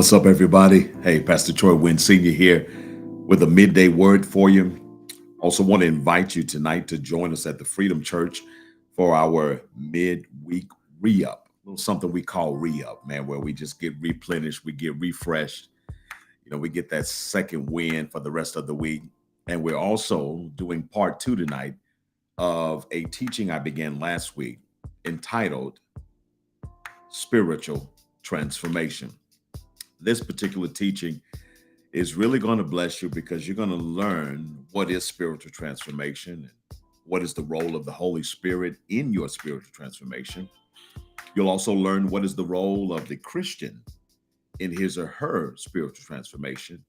What's up, everybody? Hey, Pastor Troy Wynn Sr. here with a midday word for you. Also, want to invite you tonight to join us at the Freedom Church for our midweek re-up. A little something we call re-up, man, where we just get replenished, we get refreshed. We get that second win for the rest of the week. And we're also doing part two tonight of a teaching I began last week entitled Spiritual Transformation. This particular teaching is really going to bless you because you're going to learn what is spiritual transformation and what is the role of the Holy Spirit in your spiritual transformation. You'll also learn what is the role of the Christian in his or her spiritual transformation.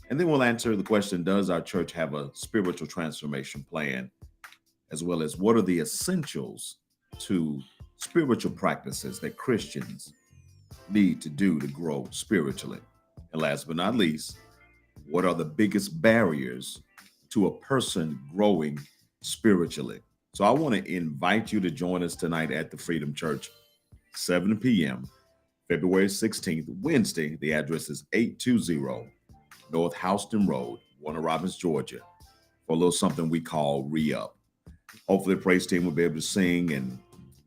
And then we'll answer the question, does our church have a spiritual transformation plan? As well as what are the essentials to spiritual practices that Christians need to do to grow spiritually? And last but not least, what are the biggest barriers to a person growing spiritually? So I want to invite you to join us tonight at the Freedom Church, 7 p.m., February 16th, Wednesday. The address is 820 North Houston Road, Warner Robins, Georgia, for a little something we call re-up. Hopefully the praise team will be able to sing and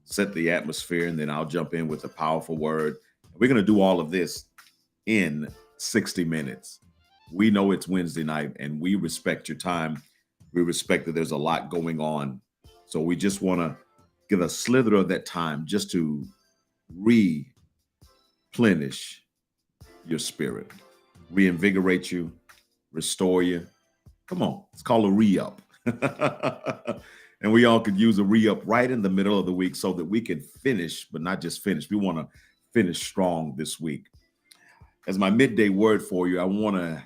set the atmosphere, and then I'll jump in with a powerful word. We're going to do all of this in 60 minutes. We know it's Wednesday night and we respect your time. We respect that there's a lot going on. So we just want to give a slither of that time just to replenish your spirit, reinvigorate you, restore you. Come on, it's called a re-up. And we all could use a re-up right in the middle of the week so that we can finish, but not just finish. We want to finish strong this week. As my midday word for you, I want to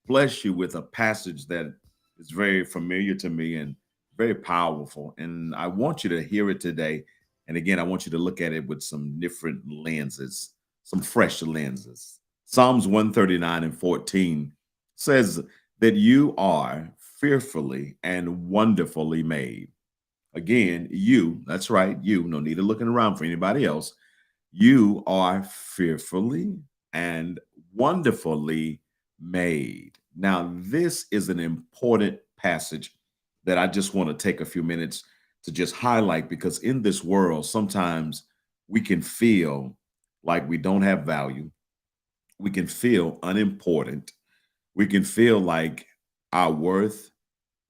bless you with a passage that is very familiar to me and very powerful. And I want you to hear it today. And again, I want you to look at it with some different lenses, some fresh lenses. Psalms 139:14 says that you are fearfully and wonderfully made. Again, you, that's right, you, no need of looking around for anybody else. You are fearfully and wonderfully made. Now, this is an important passage that I just want to take a few minutes to just highlight because in this world, sometimes we can feel like we don't have value. We can feel unimportant. We can feel like our worth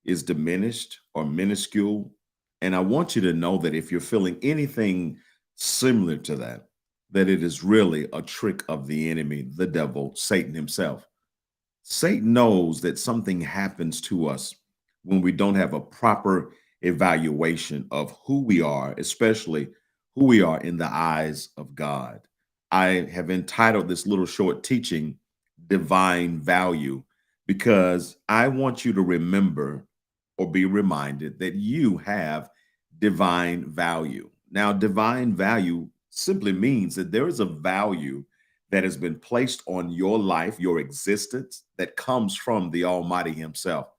is diminished or minuscule. And I want you to know that if you're feeling anything similar to that, that it is really a trick of the enemy, the devil, Satan himself. Satan knows that something happens to us when we don't have a proper evaluation of who we are, especially who we are in the eyes of God. I have entitled this little short teaching, Divine Value, because I want you to remember or be reminded that you have divine value. Now, divine value simply means that there is a value that has been placed on your life, your existence, that comes from the Almighty Himself.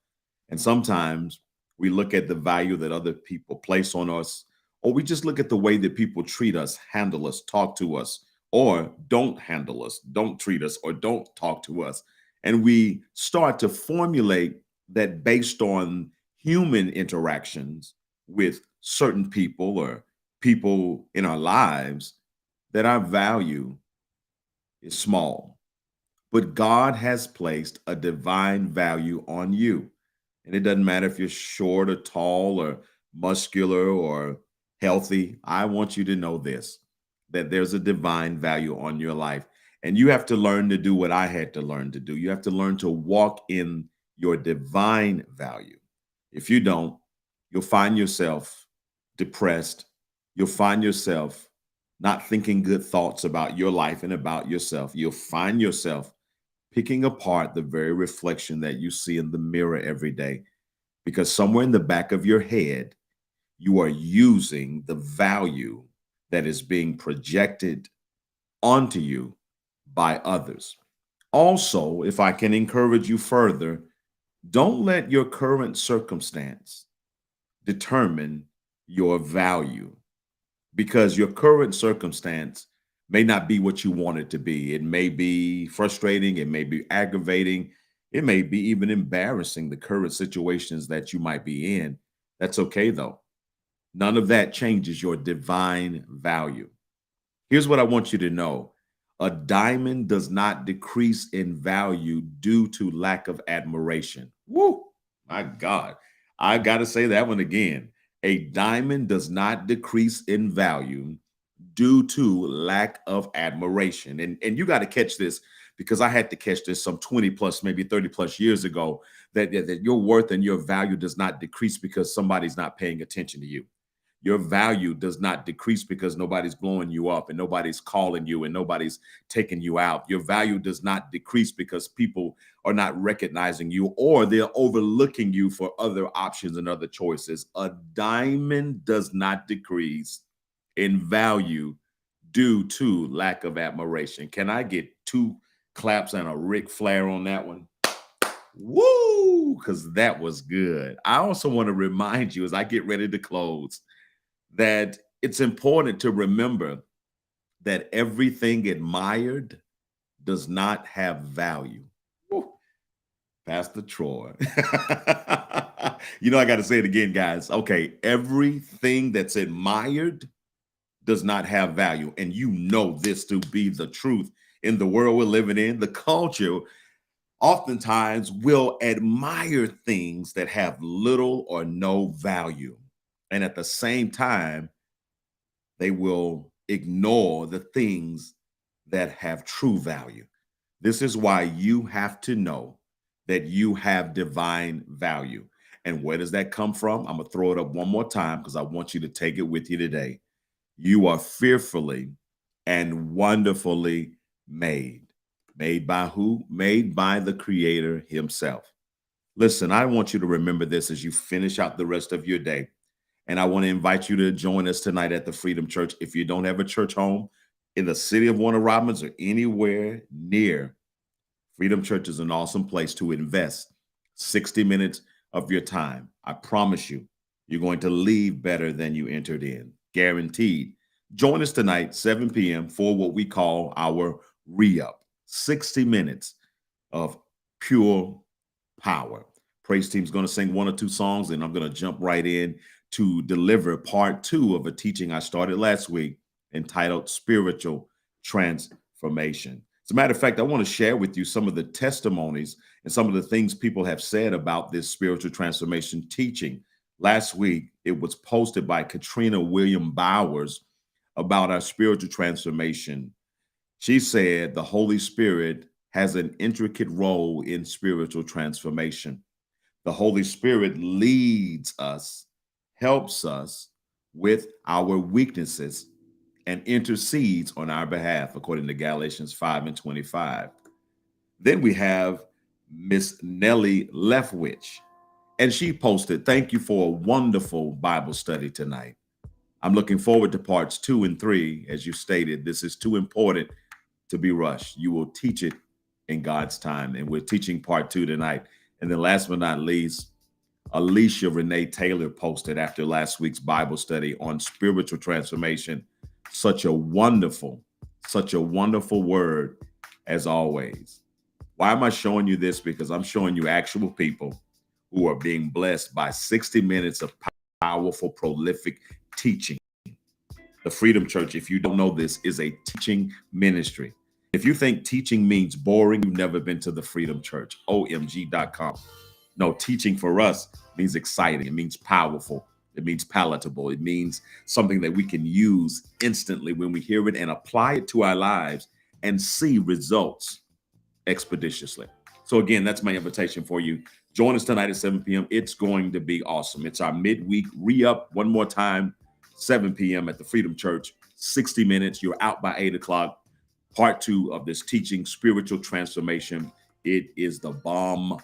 And sometimes we look at the value that other people place on us, or we just look at the way that people treat us, handle us, talk to us, or don't handle us, don't treat us, or don't talk to us. And we start to formulate that based on human interactions with certain people or people in our lives, that our value is small. But God has placed a divine value on you. And it doesn't matter if you're short or tall or muscular or healthy. I want you to know this, that there's a divine value on your life. And you have to learn to do what I had to learn to do. You have to learn to walk in your divine value. If you don't, you'll find yourself depressed. You'll find yourself not thinking good thoughts about your life and about yourself. You'll find yourself picking apart the very reflection that you see in the mirror every day, because somewhere in the back of your head, you are using the value that is being projected onto you by others. Also, if I can encourage you further, don't let your current circumstance determine your value, because your current circumstance may not be what you want it to be. It may be frustrating. It may be aggravating. It may be even embarrassing, the current situations that you might be in. That's okay, though. None of that changes your divine value. Here's what I want you to know: a diamond does not decrease in value due to lack of admiration. Woo! My God. I got to say that one again. A diamond does not decrease in value due to lack of admiration. And you got to catch this, because I had to catch this some 20 plus, maybe 30 plus years ago, that your worth and your value does not decrease because somebody's not paying attention to you. Your value does not decrease because nobody's blowing you up and nobody's calling you and nobody's taking you out. Your value does not decrease because people are not recognizing you or they're overlooking you for other options and other choices. A diamond does not decrease in value due to lack of admiration. Can I get two claps and a Ric Flair on that one? Woo! Because that was good. I also want to remind you, as I get ready to close, that it's important to remember that everything admired does not have value. Woo. Pastor Troy. I got to say it again, guys. Okay, everything that's admired does not have value. And you know this to be the truth in the world we're living in. The culture oftentimes will admire things that have little or no value. And at the same time, they will ignore the things that have true value. This is why you have to know that you have divine value. And where does that come from? I'm going to throw it up one more time because I want you to take it with you today. You are fearfully and wonderfully made. Made by who? Made by the Creator himself. Listen, I want you to remember this as you finish out the rest of your day. And I want to invite you to join us tonight at the Freedom Church. If you don't have a church home in the city of Warner Robins or anywhere near, Freedom Church is an awesome place to invest 60 minutes of your time. I promise you, you're going to leave better than you entered in. Guaranteed. Join us tonight, 7 p.m. for what we call our re-up. 60 minutes of pure power. Praise team's going to sing one or two songs, and I'm going to jump right in to deliver part 2 of a teaching I started last week entitled Spiritual Transformation. As a matter of fact, I want to share with you some of the testimonies and some of the things people have said about this spiritual transformation teaching. Last week, it was posted by Katrina William Bowers about our spiritual transformation. She said the Holy Spirit has an intricate role in spiritual transformation. The Holy Spirit leads us, helps us with our weaknesses, and intercedes on our behalf, according to Galatians 5:25. Then we have Miss Nellie Lefwich, and she posted, "Thank you for a wonderful Bible study tonight. I'm looking forward to parts 2 and 3. As you stated, this is too important to be rushed. You will teach it in God's time." And we're teaching part 2 tonight. And then last but not least, Alicia Renee Taylor posted after last week's Bible study on spiritual transformation. Such a wonderful word as always. Why am I showing you this? Because I'm showing you actual people who are being blessed by 60 minutes of powerful, prolific teaching. The Freedom Church, if you don't know this, is a teaching ministry. If you think teaching means boring, you've never been to the Freedom Church, omg.com. No, teaching for us means exciting. It means powerful. It means palatable. It means something that we can use instantly when we hear it and apply it to our lives and see results expeditiously. So again, that's my invitation for you. Join us tonight at 7 p.m. It's going to be awesome. It's our midweek re-up one more time, 7 p.m. at the Freedom Church, 60 minutes. You're out by 8 o'clock. Part 2 of this teaching, spiritual transformation. It is the bomb.com.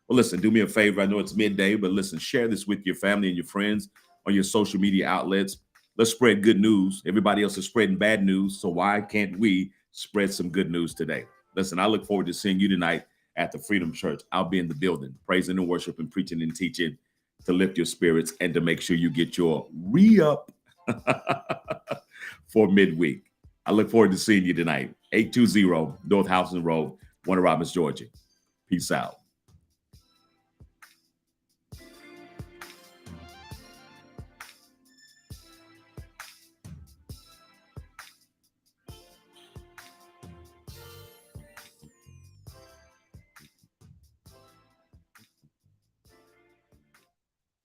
Well, listen, do me a favor. I know it's midday, but listen, share this with your family and your friends on your social media outlets. Let's spread good news. Everybody else is spreading bad news, so why can't we spread some good news today? Listen, I look forward to seeing you tonight at the Freedom Church. I'll be in the building, praising and worship and preaching and teaching to lift your spirits and to make sure you get your re-up for midweek. I look forward to seeing you tonight. 820 North Houston Road, Warner Robins, Georgia. Peace out.